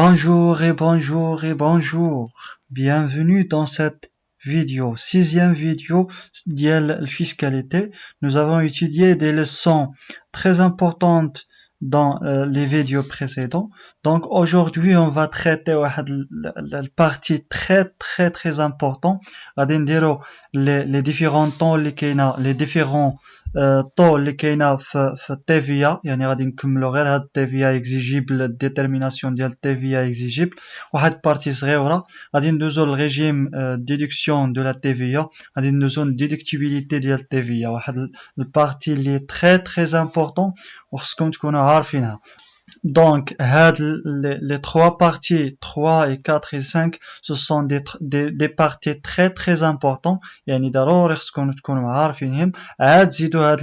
Bonjour et bonjour et bonjour. Bienvenue dans cette vidéo, sixième vidéo ديال fiscalité. Nous avons étudié des leçons très importantes dans les vidéos précédents. Donc aujourd'hui, on va traiter la partie très importante. غادي نديرو les différents temps اللي كاينه les différents طو اللي كاينه في التيفيا. يعني غادي نكملوا غير هاد التيفيا اكزيجيبل الديترميناسيون ديال التيفيا اكزيجيبل واحد بارتي صغيره. غادي ندوزو للريجيم ديدكسيون دو لا تيفيا. غادي ندوزو للديدكتيبيليتي ديال التيفيا واحد البارتي اللي très امبورطون وخصكم تكونوا عارفينها. Donc, les trois parties, 3 et 4 et 5, ce sont des parties très importantes. يعني ضروري خصكم تكونوا عارفينهم. عاد زيدوا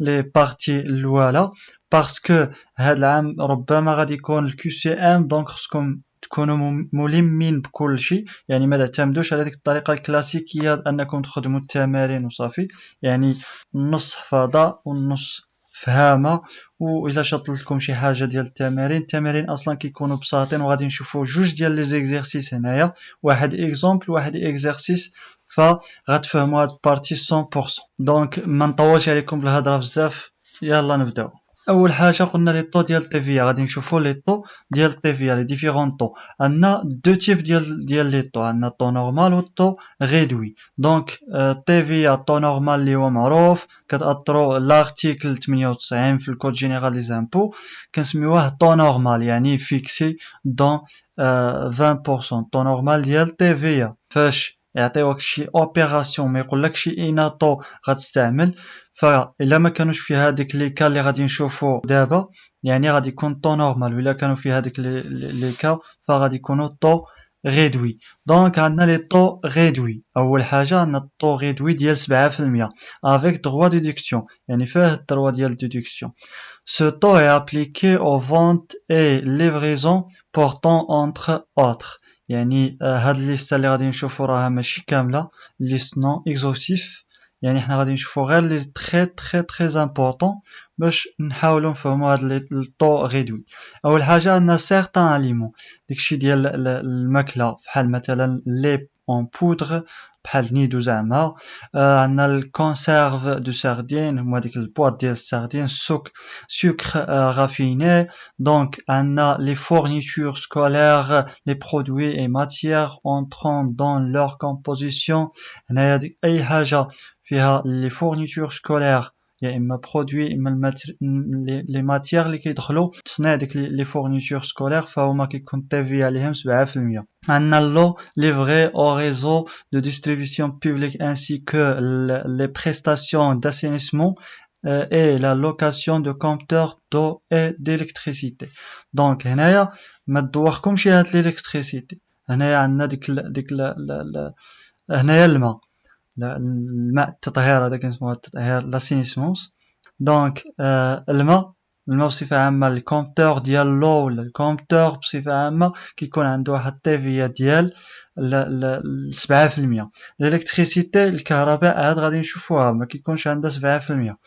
les parties الأولى parce que هاد العام ربما غادي يكون الكيو سي ام. دونك خصكم تكونوا ملمين بكل شيء. يعني ما تعتمدوش على ديك الطريقه الكلاسيكيه انكم تخدموا التمارين وصافي. يعني نص حفاظه والنص فهامه. وإلا شطلت لكم شي حاجه ديال التمارين اصلا كيكونوا بساطين. وغادي نشوفوا جوج ديال لي زيكزيرسيس هنايا، واحد اكزامبل واحد اكزرسيس، فغتفهموا هاد بارتي 100%. دونك ما نطولش عليكم بالهضره بزاف، يلا نبداو. اول حاجه قلنا لي طو ديال التيفيا. غادي نشوفوا لي طو ديال التيفيا، لي ديفيرون طو. عندنا دو تيب ديال لي طو، عندنا طو نورمال و طو ريدوي. دونك التيفيا طو نورمال اللي هو معروف كتاثروا لارتيكل 98 في الكود جينيرال لي زامبو، كنسميوه طو نورمال يعني فيكسي دون 20%. طو نورمال ديال التيفيا فاش يعطيوك شي اوبيراسيون ما يقولكش اين طو غتستعمل، فإلا ما كانوش في هذيك لي كا اللي غادي نشوفوا دابا يعني غادي يكون طو نورمال، وإلا كانوا في هذيك لي كا فغادي يكونوا طو ريدوي. دونك عندنا لي طو ريدوي. اول حاجه عندنا الطو ريدوي ديال 7% avec droit de déduction، يعني فيه الدروا ديال الديدكسيون. Ce taux est appliqué aux ventes et livraisons portant entre autres. يعني هاد الليسته اللي غادي نشوفوا راها ماشي كامله، ليست نون اكزوستيف. يعني حنا غادي نشوفوا غير لي très امبورطون باش نحاولوا نفهموا هاد الطو ريدوي. اول حاجه عندنا سيغتان اليمون، داكشي ديال الماكله بحال مثلا لي اون بودر بحال نيدو زعما. عندنا الكونسيرف دو ساردين، هما ديك البواط ديال الساردين، السوك سكر رافيني. دونك عندنا لي فورنيتور سكولير، لي برودوي اي ماتيير entrant dans leur composition. هنايا ديك اي حاجه فيها لي فورنيتور سكولير يا اما برودوي اما لي ماتيير اللي كيدخلوا تصنيع ديك لي فورنيتور سكولير فهما كيكون تيفي عليهم 7%. عندنا لو ليفري او ريزو دو ديستريبيسيون بوبليك انسي كو لي بريستاسيون d'assainissement et la location de compteurs d'eau et d'électricité. دونك هنايا ما تدوخكمش هاد الالكتريسيتي. هنايا عندنا ديك هنايا الماء التطهير، هذا كنسموه التطهير لاسينيسمونس. دونك الماء بصفه عامه الكومبتور ديال لو ولا الكومبتور بصفه عامه كيكون عنده واحد التيفيه ديال 7%. الالكتريسيتي الكهرباء عاد غادي نشوفوها ما كيكونش عندها 7%.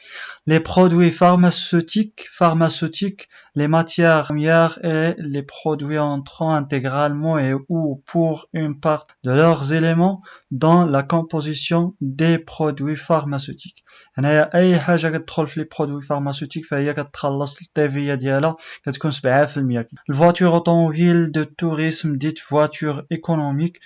Les produits pharmaceutiques, les matières premières et les produits entrant intégralement et ou pour une part de leurs éléments dans la composition des produits pharmaceutiques. هنايا اي حاجه كتدخل في لي برودوي فارماسيوتيك فهي كتخلص التيفيه ديالها كتكون 7%. الفواتور اوتوموبيل دو توريسم ديت فواتور ايكونوميك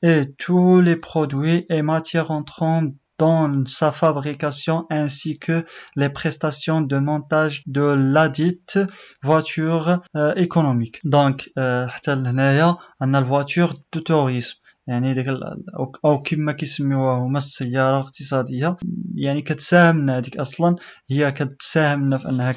et tous les produits et matières entrant dans sa fabrication ainsi que les prestations de montage de ladite voiture économique. Donc حتى لهنايا عندنا الفواتور دو توريسم، يعني ديك او كما كيسميوها هما السياره الاقتصاديه. يعني كتساهم هذيك اصلا هي كتساهم في انها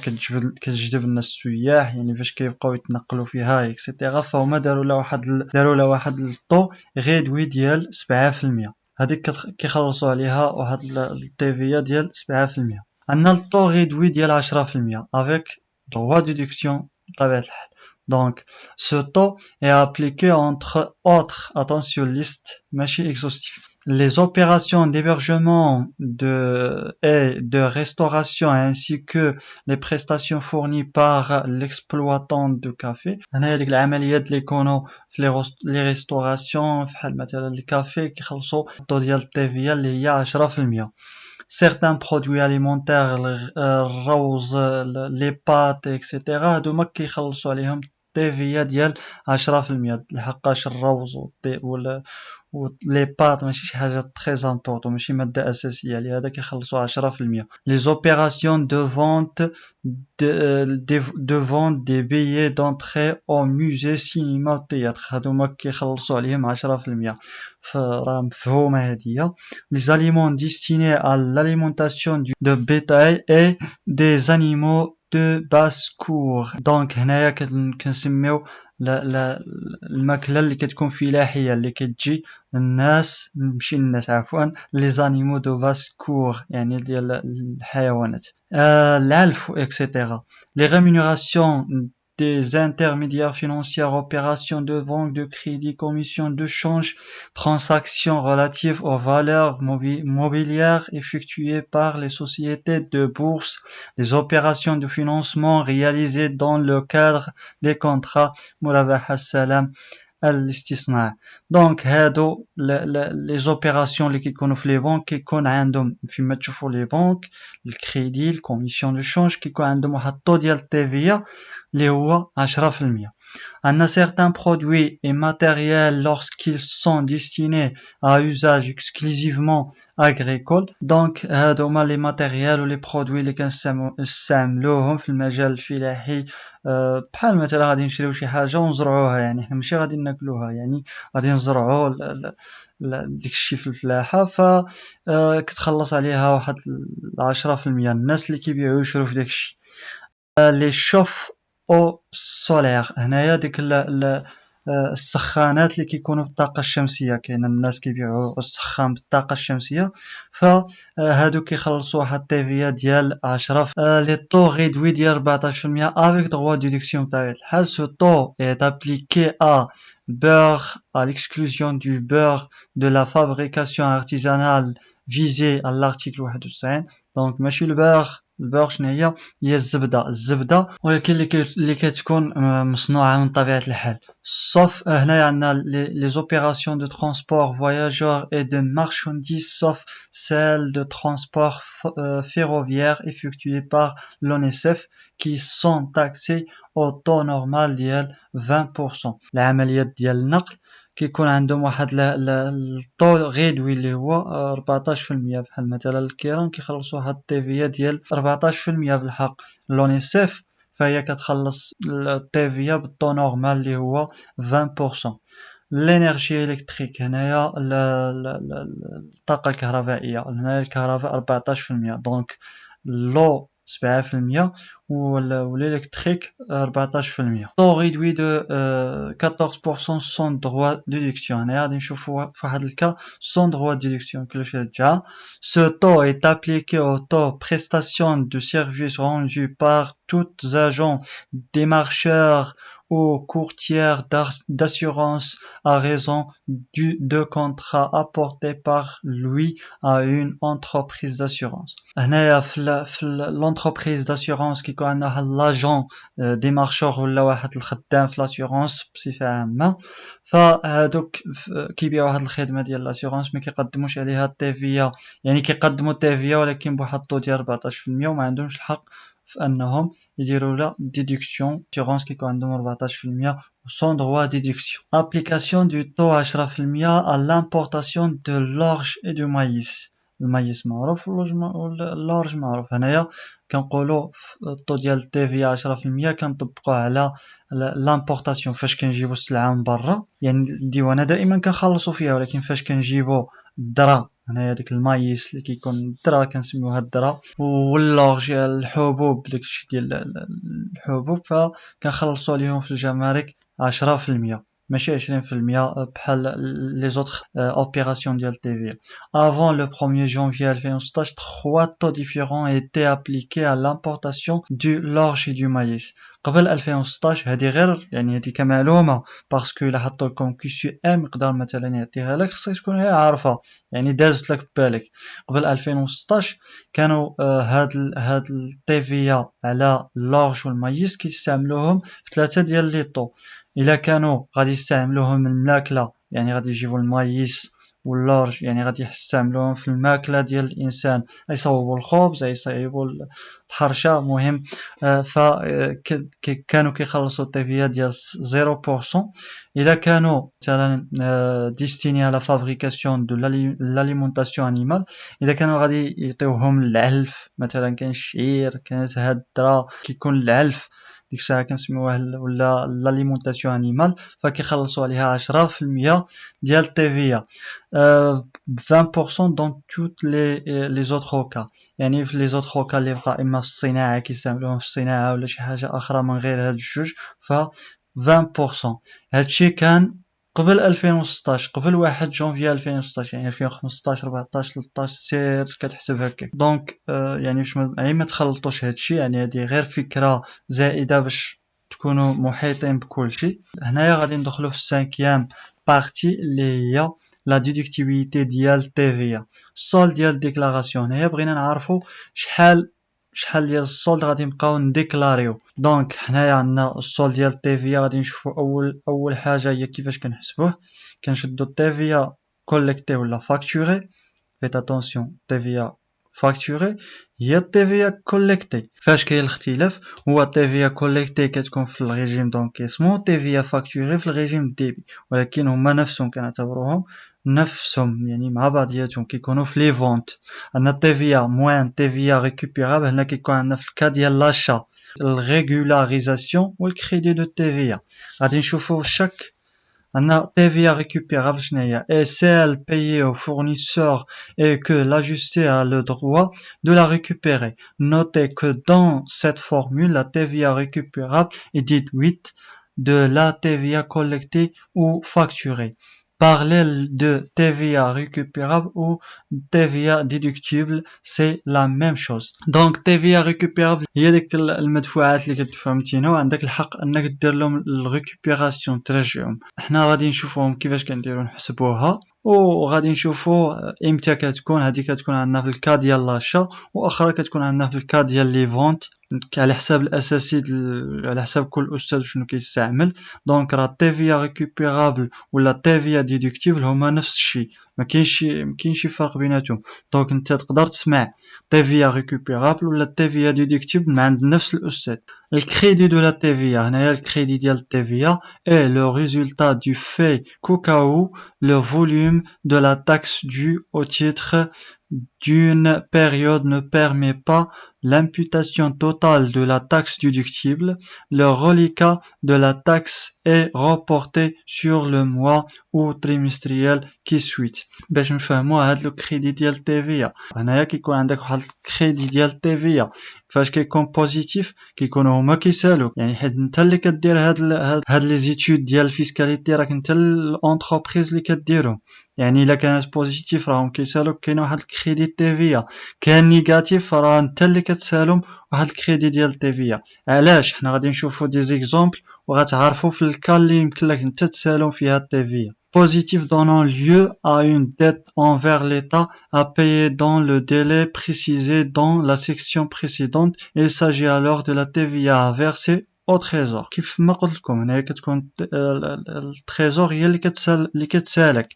كتجذب الناس السياح، يعني فاش كيبقاو يتنقلوا فيها اكسيتيرا. فهما داروا لها واحد الطو ريدوي ديال 7%. هذيك كيخلصوا عليها واحد التيفيه ديال 7%. عندنا الطو ريدوي ديال 10% avec droit de déduction بطبيعه الحال. Donc, ce taux est appliqué entre autres, attention liste, ماشي exhaustif. Les opérations d'hébergement et de restauration ainsi que les prestations fournies par l'exploitant de café. هنا هذيك العمليات اللي يكونوا في لي ريستوراسيون بحال مثلا الكافي كيخلصوا الطو ديال التيفيا اللي هي 10%. Certains produits alimentaires الروز لي بات اكسيتيرا هادوما كيخلصوا عليهم التيفيا ديال 10%. لحقاش الروز ولي بات ماشي شي حاجه تري امبورطون ماشي ماده اساسيه لهذا كيخلصوا 10%. Les opérations de vente des billets d'entrée au musée cinéma théâtre هادوما كيخلصوا عليهم 10%. فراه مفهومه هاديه. Les aliments destinés à l'alimentation de bétail et des animaux de basse-cour. دونك هنايا كنسميو الماكله اللي كتكون فلاحيه اللي كتجي الناس ماشي الناس عفوا لي زانيمو دو باسكور يعني ديال الحيوانات العلف اكسيتيرا. Les rémunérations des intermédiaires financiers, opérations de vente de crédit, commissions de change, transactions relatives aux valeurs mobilières effectuées par les sociétés de bourse, les opérations de financement réalisées dans le cadre des contrats مرابحة السلام الاستثناء. دونك هادو لي زوبيراسيون اللي كيكونوا في لي بنك كيكون عندهم فيما تشوفوا لي بنك الكريدي الكوميسيون دو شونج كيكون عندهم واحد الطو ديال التيفيا اللي هو 10%. Un certain produit et matériel lorsqu'ils sont destinés à usage exclusivement agricole. Donc هادو هما لي ماتيريال ولي برودوي اللي كنستعملوهم في المجال الفلاحي. بحال مثلا غادي نشريو شي حاجه ونزرعوها يعني حنا ماشي غادي ناكلوها يعني غادي نزرعوا داكشي في الفلاحه ف كتخلص عليها واحد 10%. الناس اللي كيبيعوا يشرو في داكشي. لي شوف او سولير هنايا ديك السخانات اللي كيكونوا بالطاقه الشمسيه. كاين الناس كيبيعوا السخان بالطاقه الشمسيه فهادو كيخلصوا واحد التيفيا ديال 10. لي طو ريدوي ديال 14% avec droit de déduction بطبيعه الحال. Ce taux est appliqué à beurre à l'exclusion du beurre de la fabrication artisanale visée à l'article 91. donc ماشي البيغ شنو هي الزبده ولكن اللي كتكون مصنوعه من طبيعه الحال. sauf هنايا عندنا les opérations de transport voyageurs et de marchandises sauf celles de transport ferroviaire effectuées par l'ONSF qui sont taxées au taux normal ديال 20%. العمليات ديال النقل كيكون عندهم واحد الطو غيدوي اللي هو 14%. بحال مثلا الكيران كيخلصوا واحد التيفيا ديال 14% بالحق. لونيسيف فهي كتخلص التيفيا بالطو نورمال اللي هو 20%. الانرجي الكتريك هنايا الطاقه الكهربائيه هنايا الكهرباء 14%. دونك لو 7% والإلكتريك 14%. طو ريدوي دو 14% سون دروا ديدكسيون. هنا غادي نشوفوا في واحد الكا سون دروا ديدكسيون كلشي رجع. Ce taux est appliqué au taux prestation de services rendus par tout agent démarcheur ou courtière d'assurance à raison de contrat apporté par lui à une entreprise d'assurance. هنايا في l'entreprise d'assurance كيكون عندنا واحد لاجون ديمارشور ولا واحد الخدام في لاسيورونس بصفه عامه فهادوك كيبيعوا واحد الخدمه ديال لاسيورونس ما كيقدموش عليها التيفيا يعني كيقدموا التيفيا ولكن بواحد الطو ديال 14% وما عندهمش الحق في انهم يديروا لا ديدكسيون assurance كيكون عندهم 14% sans droit de déduction. Application du taux 10% à l'importation de l'orge et du maïs. المايس معروف واللارج معروف. هنايا كنقولوا الطو ديال التيفيا 10% كنطبقوه على لامبورطاسيون فاش كنجيبوا السلعه من برا يعني الديوانه دائما كنخلصوا فيها ولكن فاش كنجيبوا الذره هنايا داك المايس اللي كيكون الذره كنسميوها الذره واللارج الحبوب داكشي ديال الحبوب فكنخلصوا عليهم في الجمارك 10%. ماشي 20% بحال les autres opérations ديال TVA. Avant le 1er janvier 2016, 3 taux différents étaient appliqués à l'importation du l'orge et du maïs. قبل 2016 هذه غير يعني هذه كمعلومه باسكو الا حطوا لكم كيسيو ام يقدر مثلا يعطيها لك، خصك تكون غير عارفه يعني دازت لك ببالك. قبل 2016 كانوا هاد التيفيا على لورج والمايس كيستعملوهم في 3 ديال لي طو. الا كانوا غادي يستعملوهم الماكله يعني غادي يجيبوا المايس واللورج يعني غادي يستعملوهم في الماكله ديال الانسان، يصوبوا الخبز يصيبوا الحرشه مهم. فكانوا كيخلصوا التيفيا ديال 0%. الا كانوا مثلا ديستيني على فابريكاسيون دو لاليمونطاسيون انيمال، اذا كانوا غادي يعطيوهم العلف مثلا كاين الشعير كاين الذره كيكون العلف ديك الساعه كنسميوه ولا لاليمونطاسيون انيمال فكيخلصوا عليها 10% ديال التيفيا. 20% dans toutes les autres cas. يعني في les autres cas اللي بقى اما في الصناعه كيستعملوهم في الصناعه ولا شي حاجه اخرى من غير هاد الجوج ف 20%. هادشي كان قبل 2016 قبل 1 جونفي 2016 يعني 2015 14 13 سير كتحسب هكاك. دونك يعني باش ما تخلطوش هادشي، يعني هذه غير فكره زائده باش تكونوا محيطين بكل شيء. هنايا غادي ندخلوا في السانكيام بارتي اللي هي لا ديدكتيبيليتي ديال TVA. السول ديال ديكلاراسيون هنايا بغينا نعرفوا شحال ديال السولد غادي نبقاو نديكلاريو. دونك حنايا عندنا السولد ديال TVA غادي نشوفوا اول حاجه هي كيفاش كنحسبوه. كنشدوا TVA كوليكتي ولا فاكتوري. فيت اتونسيون TVA فاكتوري هي TVA كوليكتي. فاش كاين الاختلاف هو TVA كوليكتي كتكون في الريجيم دونكيسمون، TVA فاكتوري في الريجيم ديبي، ولكن هما نفسهم كنعتبروهم نفسهم يعني مع بعضياتهم كيكونوا في لي فونت. عندنا TVA موان TVA ريكوبيرابل، هنا كيكون عندنا في الكا ديال لاشا الريغولاريزاسيون والكريدي دو TVA. غادي نشوفوا شاك عندنا TVA récupérable شناهي et celle payée au fournisseur et que l'ajusté a le droit de la récupérer. Notez que dans cette formule, la TVA récupérable est déduite de la TVA collectée ou facturée. Parler de TVA récupérable ou TVA déductible, c'est la même chose. Donc TVA récupérable هي ديك المدفوعات اللي كتفهمتينا وعندك الحق انك دير لهم الريكوبيراسيون ترجعهم. احنا غادي نشوفوهم كيفاش كنديروا نحسبوها وغادي نشوفوا امتى كتكون. هذه كتكون عندنا في الكا ديال لاشا واخرى كتكون عندنا في الكا ديال لي فونت على حساب الاساسي على حساب كل استاذ شنو كيستعمل. دونك راه TVA ريكوبيرابل ولا TVA ديدكتيبل هما نفس الشيء، ما كاينش فرق بيناتهم. دونك انت تقدر تسمع TVA récupérable ولا TVA déductible من عند نفس الأستاذ. الكريدي دو لا TVA هنايا الكريدي ديال TVA est le résultat du fait qu'au cas où le volume de la taxe due au titre d'une période ne permet pas l'imputation totale de la taxe déductible, le reliquat de la taxe est reporté sur le mois ou trimestriel qui suit. باش نفهموا هاد لو كريدي ديال TVA هنايا كيكون عندك واحد الكريدي ديال TVA فاش كيكون بوزيتيف كيكونوا هما كيسالوك، يعني حيت انت اللي كدير هاد لي زيتود ديال الفيسكاليتي راك انت الانتربريز اللي كديرهم. يعني الا كانت بوزيتيف راهم كيسالوك كاين واحد الكريدي TVA، كان نيجاتيف راه انت اللي كتسالهم واحد الكريدي ديال TVA. علاش حنا غادي نشوفوا دي زيكزامبل وغتعرفوا في الكا اللي يمكن لك انت تسالهم فيها TVA. Positif donnant lieu à une dette envers l'État à payer dans le délai précisé dans la section précédente. Il s'agit alors de la TVA à verser au trésor. كيف ما قلت لكم هنا كتكون التريزور هي اللي كتسالك.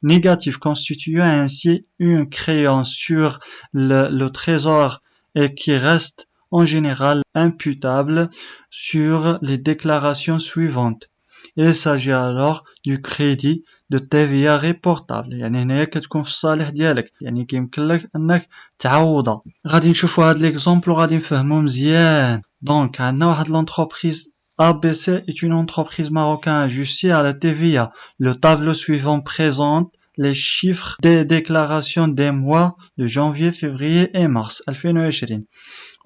Négatif constituant ainsi une créance sur le trésor et qui reste en général imputable sur les déclarations suivantes. Il s'agit alors du crédit de TVA reportable. يعني هنايا كتكون في الصالح ديالك، يعني كيمكن لك انك تعوضها. غادي نشوفوا هاد ليكزامبل وغادي نفهمو مزيان. دونك عندنا واحد l'entreprise ABC est une entreprise marocaine ajustée à la TVA. Le tableau suivant présente les chiffres des déclarations des mois de janvier, février et mars 2020.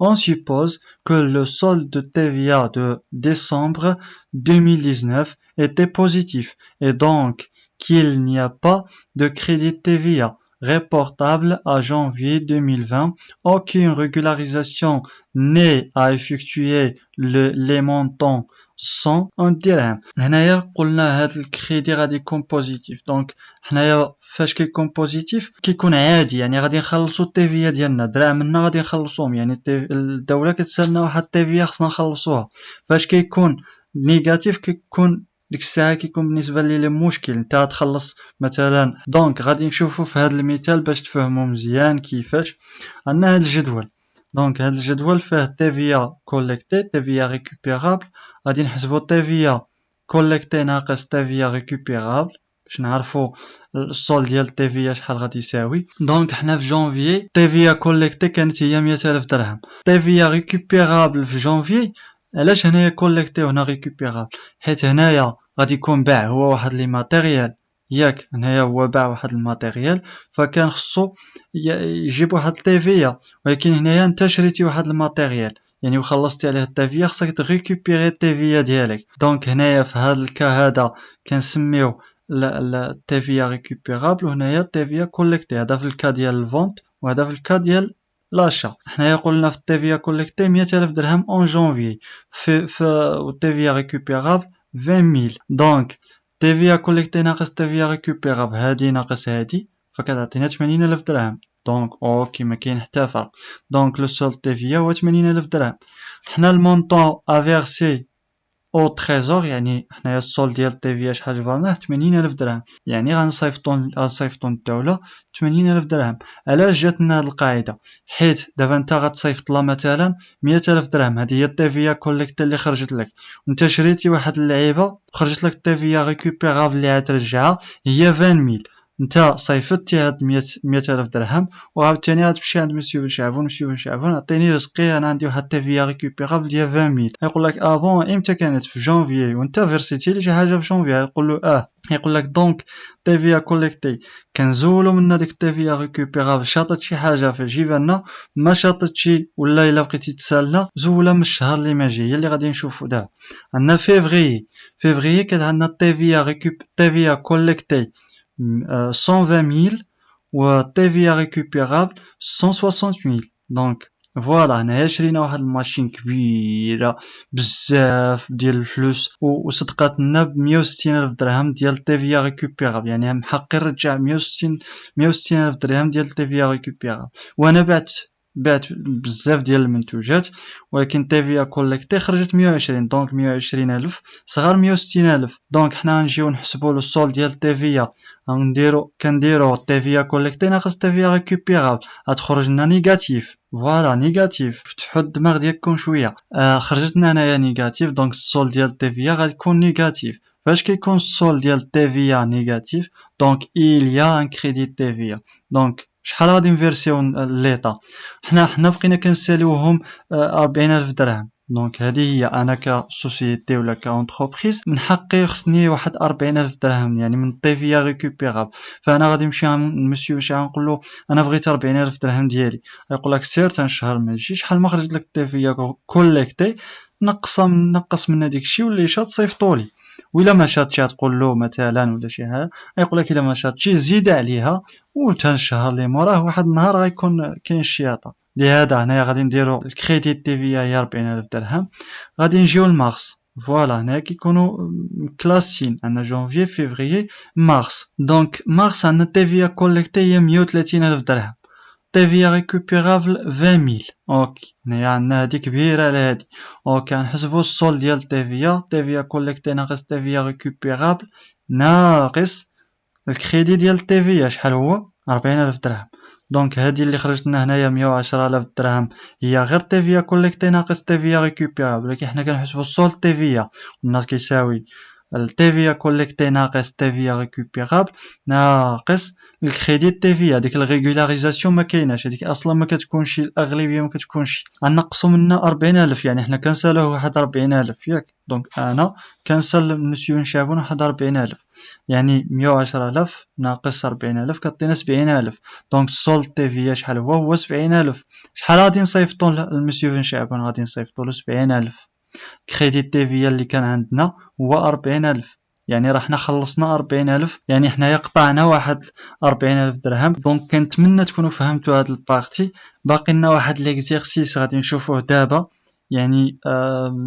On suppose que le solde de TVA de décembre 2019 était positif et donc qu'il n'y a pas de crédit TVA reportable à janvier 2020, aucune régularisation n'est à effectuer, les montants sont en dirham. هنايا قلنا هذا الكريدي غادي يكون بوزيتيف. دونك حنايا فاش كيكون بوزيتيف كيكون عادي، يعني غادي نخلصوا التيفيا ديالنا دراهمنا غادي نخلصوهم، يعني الدوله كتسالنا واحد التيفيا خصنا نخلصوها. فاش كيكون نيجاتيف كيكون ديك الساعه كيكون بالنسبه لي مشكل، انت تخلص مثلا. دونك غادي نشوفوا في هذا المثال باش تفهموا مزيان كيفاش. عندنا هذا الجدول. دونك هذا الجدول فيه TVA collecté TVA récupérable، غادي نحسبوا TVA collecté ناقص TVA récupérable باش نعرفوا الصول ديال TVA شحال غادي يساوي. دونك حنا في جانفي TVA collecté كانت هي 100,000 درهم. TVA récupérable في جانفي علاش هنايا collecté وهنا récupérable؟ حيت هنايا غادي يكون باع هو واحد لي ماتيريال، ياك هنايا هو باع واحد الماتيريال فكان خصو يجيب واحد التيفيا، ولكن هنايا انت شريتي واحد الماتيريال يعني وخلصتي عليه التيفيا، خصك تريكوبيري التيفيا ديالك. دونك هنايا في هذا الكا هذا كنسميو التيفيا ريكوبيرابل، وهنايا التيفيا كوليكتي. هذا في الكا ديال الفونت وهذا في الكا ديال لاشا. حنايا قلنا في التيفيا كوليكتي 100,000 درهم اون جانفي، في التيفيا ريكوبيرابل 20,000. دونك TVA collecté ناقص TVA récupérable هادي ناقص هادي فكتعطينا 80,000 درهم. دونك اوكي ما كاين حتى فرق. دونك لو سول TVA هو 80,000 درهم. حنا المونطون افيرسي او تريزور، يعني حنايا السول ديال TVA شحال جبرناه 80,000 درهم، يعني غنصيفطو الدولة 80,000 درهم. علاش جاتنا هاد القاعدة؟ حيت دابا انت غتصيفط لها مثلا 100,000 درهم، هذه هي التيفيا كوليكت اللي خرجت لك، وانت شريتي واحد اللعيبة خرجت لك التيفيا ريكوبيرابل اللي عترجعها هي 20,000. انت صيفطتي هاد 100,000 درهم وعاوتاني غتمشي عند مسيو شعبون، مسيو شعبون عطيني رزقي انا عندي واحد التيفيا ريكوبيرابل ديال 20,000. يقول لك بون امتى كانت؟ في جانفي، وانت فيرسيتي لي شي حاجه في جانفي. يقول له يقول لك دونك تيفيا كوليكتي كنزولو من هذيك التيفيا ريكوبيرابل، شاطت شي حاجه في جيبنا ما شاطتش، ولا الا بقيتي تسالنا زولها من الشهر اللي ما جاي، هي اللي غادي نشوفو دابا. عندنا فيفري كانت عندنا تيفيا كوليكتي 120,000 و TVA récupérable 160,000. دونك فوالا هنايا شرينا واحد الماشين كبيره بزاف ديال الفلوس وصدقات لنا ب 160,000 درهم ديال TVA récupérable، يعني من حقي نرجع 160,000 درهم ديال TVA récupérable. وانا بعت بزاف ديال المنتوجات، ولكن TVA كوليكتي خرجت 120. دونك 120,000 صغار 160,000. دونك حنا نجيو نحسبوا لو سول ديال TVA، كنديرو TVA كوليكتي ناقص TVA ريكوبيرابل، غتخرج لنا نيجاتيف. فوالا نيجاتيف، فتحوا الدماغ ديالكم شويه. خرجت لنا هنايا نيجاتيف، دونك السول ديال TVA غادي يكون نيجاتيف. فاش كيكون السول ديال TVA نيجاتيف دونك il y a un crédit TVA. دونك شحال غادي نفيرسيو ليطا؟ حنا بقينا كنساليوهم 40,000 درهم. دونك هذه هي انا كسوسيتي ولا كاونتربريز من حقي خصني واحد 40,000 درهم يعني من التيفيا ريكوبيرابل. فانا غادي نمشي عند مسيو شحال نقول له انا بغيت 40,000 درهم ديالي، يقول لك سير تاع الشهر ما يجي شحال ما خرجت لك التيفيا كوليكتي نقص من هذيك الشيء واللي شات صيفطولي. وإلا ما شاتش تقول له مثلا ولا شي حاجه يقول لك الا ما شاتش زيد عليها، وتا الشهر اللي موراه واحد النهار غيكون كاين الشياطه. لهذا هنايا غادي نديرو الكريديت تيفيا هي 40,000 درهم. غادي نجيو لمارس. فوالا هنا كيكونوا كلاسين، عندنا جونفي فيفري مارس. دونك مارس عندنا تيفيا كوليكتي هي 130,000 درهم، TVA récupérable 20,000. اوكي هنايا عندنا هادي كبيره على هادي. اوكي نحسبوا السول ديال TVA كوليكتي ناقص TVA récupérable ناقص الكريدي ديال TVA شحال هو 40,000 درهم. دونك هادي اللي خرجت لنا هنايا 110,000 درهم هي غير TVA كوليكتي ناقص TVA récupérable، ولكن حنا كنحسبوا السول TVA قلنا كيساوي التيفيا كوليكتي ناقص تيفيا ريكوبيرابل ناقص الكريدي تيفيا. ديك الريغولاريزاسيون ما كايناش، هذيك اصلا ما كتكونش، الاغلبيه ما كتكونش. غنقصوا منها 40,000، يعني حنا كنسالوه واحد 40,000 ياك. دونك انا كنسال مسيو بن شعبان واحد 40,000، يعني 110,000 ناقص 40,000 كتعطينا 70,000. دونك السولد تيفيا شحال هو 70,000. شحال غادي نصيفطو للمسيو بن شعبان؟ غادي نصيفطو له 70,000. كريدي تيفيا اللي كان عندنا هو 40,000، يعني راه حنا خلصنا 40,000، يعني حنايا قطعنا واحد 40,000 درهم. دونك كنتمنى تكونوا فهمتوا هاد البارتي. باقي لنا واحد ليكزيرسيس غادي نشوفوه دابا، يعني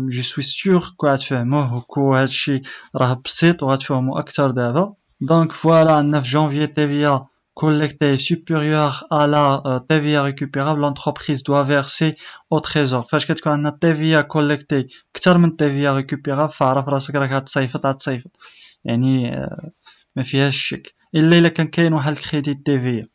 جو سوي سيغ كو غتفهموه، وكو هادشي راه بسيط وغتفهموا اكثر دابا. دونك فوالا، عندنا في جانفي TVA collecté supérieur à la TVA récupérable, l'entreprise doit verser au trésor. فاش كتكون عندنا TVA collecté كتر من TVA récupérable فعرف راسك راك غتصيفط، يعني ما فيهاش شك، الا الا كان كاين واحد الكريدي TVA.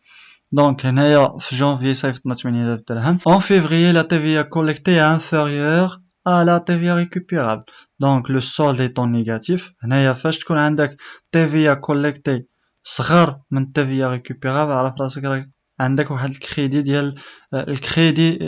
دونك هنايا في جانفي صيفطنا 80,000 درهم. En février la TVA collectée est inférieure à la TVA récupérable. Donc le solde est en négatif. هنايا فاش تكون عندك TVA collectée صغر من TVA récupérable عرف راسك راك عندك واحد الكريدي ديال الكريدي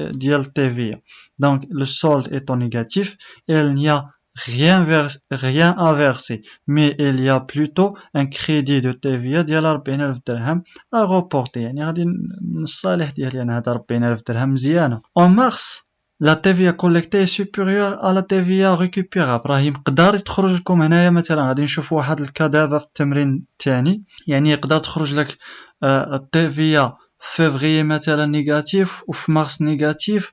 TVA. Donc le solde est en négatif et il n'y a rien à verser, mais il y a plutôt un crédit de TVA ديال 40,000 درهم à reporter. يعني غادي من الصالح ديالي انا هاد 40,000 درهم مزيانه. En mars la TVA collectée est supérieure à la TVA récupérable. راه يقدر تخرج لكم هنايا مثلا، غادي نشوفوا واحد الكا دابا في التمرين الثاني، يعني يقدر تخرج لك التيفيا في فيفري مثلا نيجاتيف وفي مارس نيجاتيف.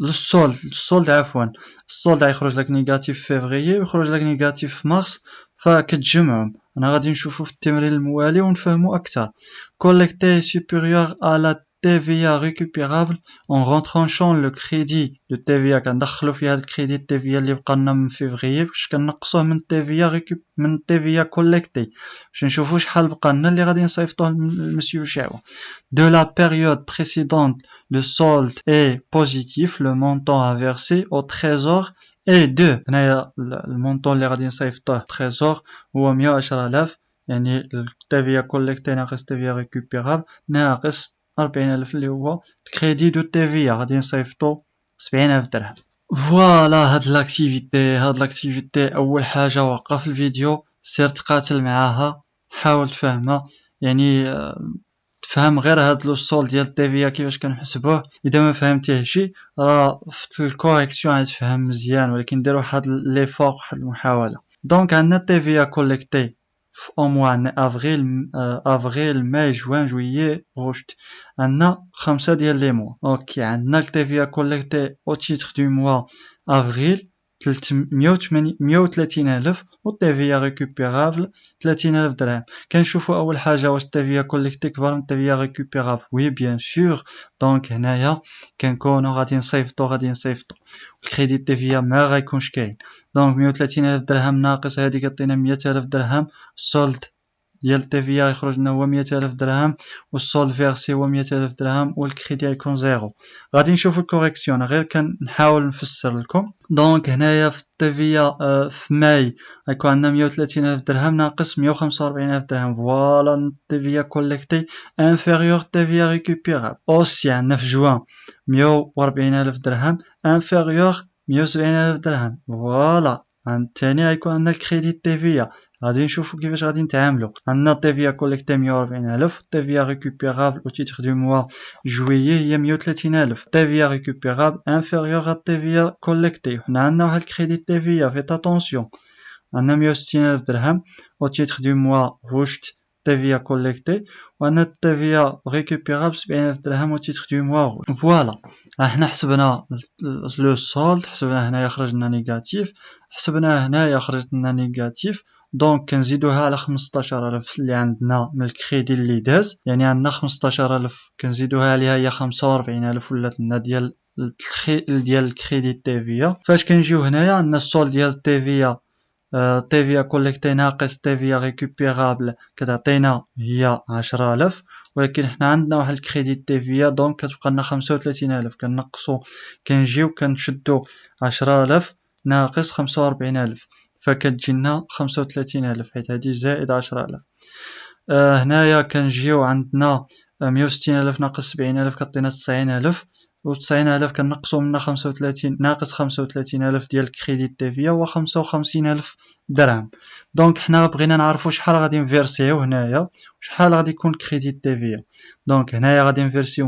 السولد عفوا، السولد غيخرج لك نيجاتيف في فيفري ويخرج لك نيجاتيف في مارس، فكتجمعهم. انا غادي نشوفوا في التمرين الموالي ونفهموا اكثر. collecté supérieur à la TVA récupérable en retranchant le crédit de TVA. كندخلوا فيها هذا الكريدي TVA اللي بقى لنا من فيفري باش كنقصوه من من TVA collecté باش نشوفوا شحال بقى لنا اللي غادي نصيفطوه للمسيو شعوة. De la période précédente, le solde est positif, le montant à verser au trésor est de. هنايا المونطون اللي غادي نصيفطوه trésor هو 110,000، يعني التيفيا كوليكتي ناقص تيفيا ريكوبيرابل ناقص 40,000 اللي هو الكريدي دو تيفيا، غادي نصيفطو 70,000 درهم. فوالا، هاد لاكتيفيتي اول حاجه وقف الفيديو، سير تقاتل معاها، حاول تفهمها، يعني تفهم غير هاد لو سول ديال تيفيا كيفاش كنحسبوه. اذا ما فهمتيهش راه في الكوريكسيون غتفهم مزيان، ولكن دير واحد ليفور، واحد المحاوله. دونك عندنا تيفيا كوليكتي في موا، عندنا افريل ماي جوان جويي غشت، عندنا 5 ديال لي موا. اوكي، عندنا التيفيا كوليكتي او تيتر دو موا افريل 130,000 والتيفيا ريكوبيرابل 30,000 درهم. كنشوفوا اول حاجه واش التيفيا كوليكتي كبر من التيفيا ريكوبيرابل. وي بيان سور، دونك هنايا كنكونوا غادي نصيفطوا الكريدي تيفيا ما غيكونش كاين. دونك 130,000 درهم ناقص هذه كتعطينا 100,000 درهم. السولد ديال التيفيا يخرج لنا هو 100,000 درهم، والسولد فيرسي هو 100,000 درهم، والكريدي يكون زيرو. غادي نشوفوا الكوريكسيون، غير كنحاول نفسر لكم. دونك هنايا في التيفيا في ماي غيكون عندنا 130,000 درهم ناقص 145,000 درهم. فوالا، التيفيا كوليكتي انفيريور تيفيا ريكوبيرابل. اوسي عندنا في جوان 140,000 درهم انفيريور 170,000 درهم. فوالا، عند الثاني غيكون عندنا الكريدي تيفيا. غادي نشوفوا كيفاش غادي نتعاملوا. عندنا تيفيا كوليكتي 140,000، تيفيا ريكوبيرابل او تيتر دو موا جويي هي 130,000. تيفيا ريكوبيرابل انفيريور ا تيفيا كوليكتي. حنا عندنا واحد الكريدي تيفيا، فيت اتونسيون، عندنا 160,000 درهم او تيتر دو موا غوشت TVA collecté، وعندنا TVA récupérable 70,000 درهم و تيتر دو موا. فوالا، احنا حسبنا لو سولد، حسبنا هنايا خرج لنا نيجاتيف، حسبنا هنايا خرجت لنا نيجاتيف. دونك كنزيدوها على 15,000 اللي عندنا من الكريدي اللي داز، يعني عندنا 15,000 كنزيدوها عليها هي 45,000 ولات لنا ديال الكريدي تيفيا. فاش كنجيو هنايا عندنا السولد ديال تيفيا، TVA collecté ناقص TVA récupérable كتعطينا هي 10,000، ولكن حنا عندنا واحد الكريدي TVA، دونك كتبقى لنا 35,000. كنقصو كنجيو كنشدو 10,000 ناقص 45,000، فكتجينا 35,000 حيت هادي زائد 10,000. هنايا كنجيو عندنا 160,000 ناقص 70,000 كتعطينا 90,000، و90,000 كنقصو منها 35 ناقص 35,000 ديال كريديت تيفيا هو 55,000 درهم. دونك حنا بغينا نعرفو شحال غادي نفيرسيو هنايا وشحال غادي يكون كريديت تيفيا. دونك هنايا غادي نفيرسيو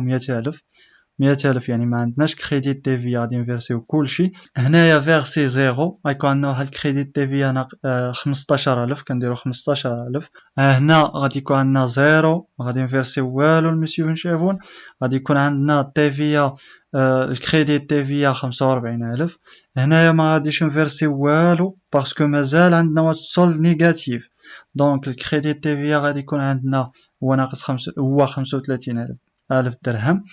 100,000 يعني ما عندناش كريديت تيفيا، غادي نفيرسيو كلشي. هنايا فيرسي زيرو غيكون عندنا واحد الكريديت تيفيا 15,000، كنديرو 15,000. هنا غادي يكون عندنا زيرو، ما غادي نفيرسيو والو المسيو نشافون. غادي يكون عندنا تيفيا الكريديت تيفيا 45,000. هنايا ما غاديش نفيرسيو والو باسكو مازال عندنا واحد السولد نيجاتيف. دونك الكريديت تيفيا غادي يكون عندنا هو ناقص هو 35,000 درهم.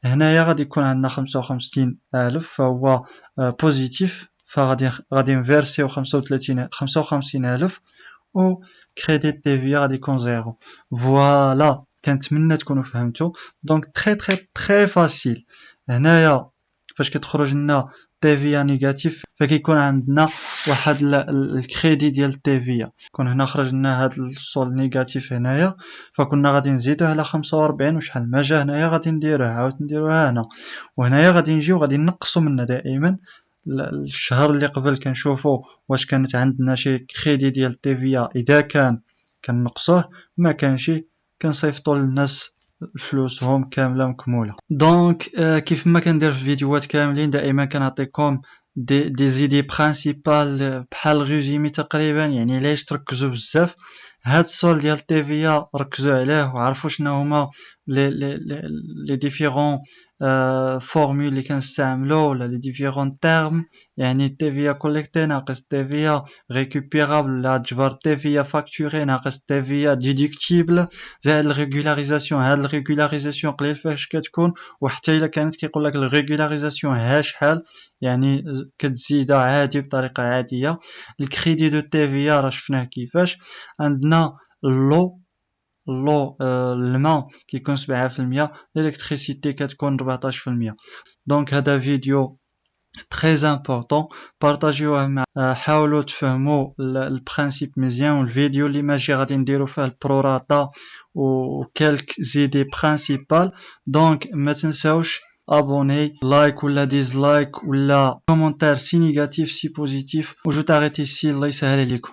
هنايا غادي يكون عندنا 55,000 فهو بوزيتيف، فغادي نفيرسيو 55,000 و كريديت تيفيا غادي يكون زيرو. فوالا كنتمنى تكونوا فهمتوا. دونك تري فاسيل. هنايا فاش كتخرج لنا تيفيا نيجاتيف فكيكون عندنا واحد الكريدي ديال تيفيا. كون هنا خرج لنا هاد السول نيجاتيف هنايا فكنا غادي نزيدوه على 45 وشحال ما جا هنايا غادي نديروه عاود نديروها هنا، وهنايا غادي نجيو غادي نقصوا منها دائما. الشهر اللي قبل كنشوفوا واش كانت عندنا شي كريدي ديال تيفيا، اذا كان كنقصوه، ما كانش كنصيفطوا للناس فلوسهم كامله مكموله. دونك كيف ما كندير في الفيديوهات كاملين دائما كنعطيكم دي زيدي برينسيبال بحال ريزومي تقريبا، يعني علاش تركزوا بزاف. هاد السول ديال تيفيا ركزوا عليه وعرفوا شنو هما لي ديفيرون فورمول اللي كنستعملو ولا لي ديفيرون تيرم، يعني تيفيا كوليكتي ناقص تيفيا ريكوبيرابل ولا تجبر تيفيا فاكتوري ناقص تيفيا ديدكتيبل زائد الريغولاريزاسيون. هاد الريغولاريزاسيون قليل فاش كتكون، وحتى الا كانت كيقول لك الريغولاريزاسيون ها شحال، يعني كتزيدها عادي بطريقه عاديه. الكريدي دو تيفيا راه شفناه كيفاش. عندنا لو الماء كيكون 7%، الالكتريسيتي كتكون 14%. دونك هذا فيديو très important، بارطاجيوه مع حاولوا تفهموا البرانسيب مزيان. والفيديو اللي ماجي غادي نديرو فيه البروراتا و كالك زيدي برانسيبال. دونك ما تنساوش abonner لايك ولا ديزلايك ولا كومونتير سي نيجاتيف سي بوزيتيف. و جو تاريتي سي، الله يسهل عليكم.